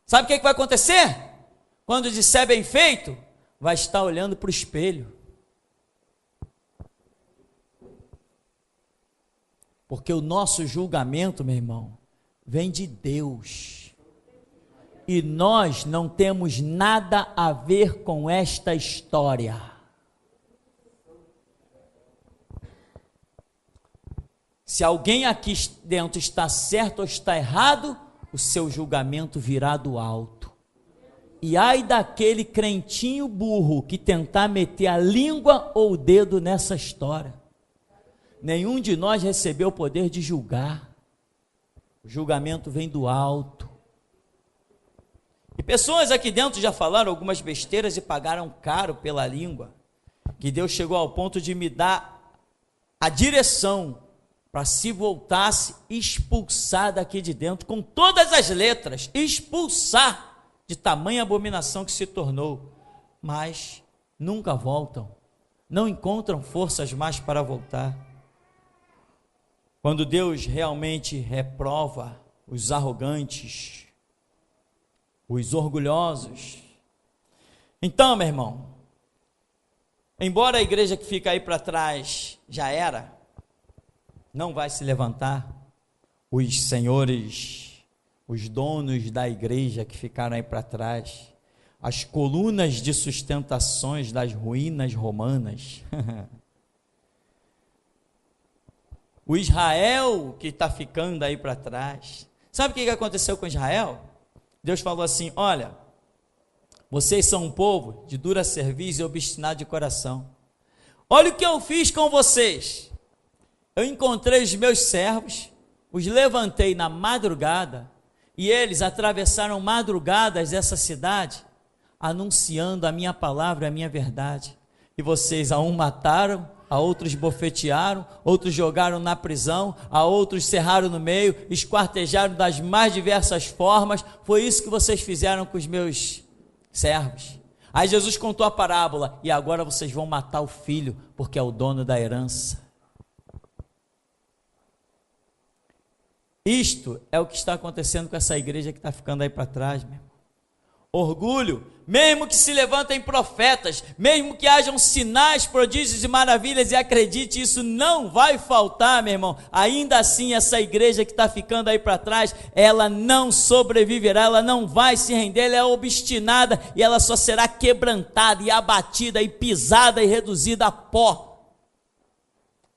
Sabe o que vai acontecer? Quando disser bem feito, vai estar olhando para o espelho. Porque o nosso julgamento, meu irmão, vem de Deus. E nós não temos nada a ver com esta história. Se alguém aqui dentro está certo ou está errado, o seu julgamento virá do alto. E ai daquele crentinho burro que tentar meter a língua ou o dedo nessa história. Nenhum de nós recebeu o poder de julgar. O julgamento vem do alto. E pessoas aqui dentro já falaram algumas besteiras e pagaram caro pela língua. Que Deus chegou ao ponto de me dar a direção para, se voltasse, expulsar daqui de dentro, com todas as letras, expulsar, de tamanha abominação que se tornou. Mas nunca voltam, não encontram forças mais para voltar. Quando Deus realmente reprova os arrogantes, os orgulhosos. Então, meu irmão, embora a igreja que fica aí para trás já era, não vai se levantar. Os senhores, os donos da igreja que ficaram aí para trás, as colunas de sustentações das ruínas romanas, o Israel que está ficando aí para trás. Sabe o que aconteceu com Israel? Deus falou assim: olha, vocês são um povo de dura cerviz e obstinado de coração. Olha o que eu fiz com vocês. Eu encontrei os meus servos, os levantei na madrugada, e eles atravessaram madrugadas dessa cidade, anunciando a minha palavra e a minha verdade. E vocês a um mataram, a outros bofetearam, outros jogaram na prisão, a outros cerraram no meio, esquartejaram das mais diversas formas. Foi isso que vocês fizeram com os meus servos. Aí Jesus contou a parábola: e agora vocês vão matar o filho, porque é o dono da herança. Isto é o que está acontecendo com essa igreja que está ficando aí para trás, meu irmão. Orgulho, mesmo que se levantem profetas, mesmo que hajam sinais, prodígios e maravilhas, e acredite, isso não vai faltar, meu irmão. Ainda assim, essa igreja que está ficando aí para trás, ela não sobreviverá, ela não vai se render, ela é obstinada, e ela só será quebrantada e abatida e pisada e reduzida a pó.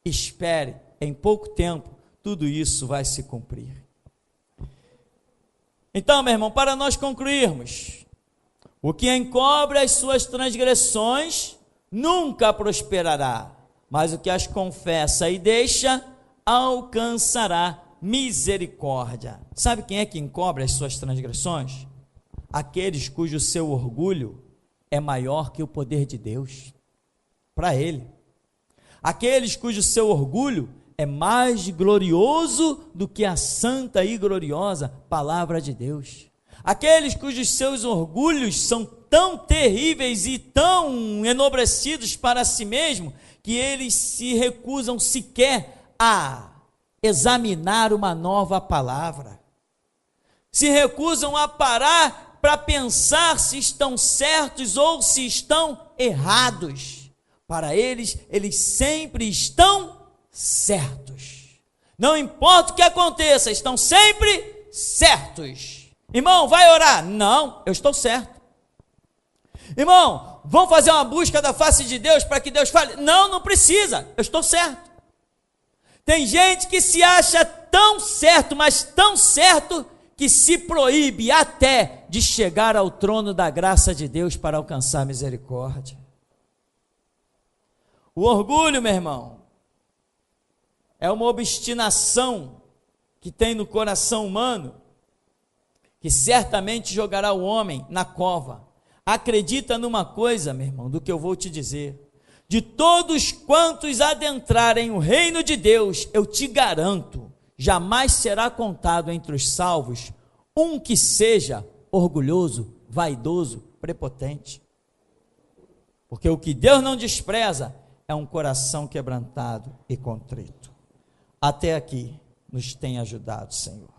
Espere, em pouco tempo tudo isso vai se cumprir. Então, meu irmão, para nós concluirmos, o que encobre as suas transgressões nunca prosperará, mas o que as confessa e deixa alcançará misericórdia. Sabe quem é que encobre as suas transgressões? Aqueles cujo seu orgulho é maior que o poder de Deus para ele. Aqueles cujo seu orgulho é mais glorioso do que a santa e gloriosa palavra de Deus. Aqueles cujos seus orgulhos são tão terríveis e tão enobrecidos para si mesmo, que eles se recusam sequer a examinar uma nova palavra. Se recusam a parar para pensar se estão certos ou se estão errados. Para eles, eles sempre estão certos. Não importa o que aconteça, estão sempre certos. Irmão, vai orar? Não, eu estou certo. Irmão, vamos fazer uma busca da face de Deus para que Deus fale? Não, não precisa, eu estou certo. Tem gente que se acha tão certo, mas tão certo, que se proíbe até de chegar ao trono da graça de Deus para alcançar misericórdia. O orgulho, meu irmão, é uma obstinação que tem no coração humano, que certamente jogará o homem na cova. Acredita numa coisa, meu irmão, do que eu vou te dizer: de todos quantos adentrarem o reino de Deus, eu te garanto, jamais será contado entre os salvos um que seja orgulhoso, vaidoso, prepotente. Porque o que Deus não despreza é um coração quebrantado e contrito. Até aqui nos tem ajudado, Senhor.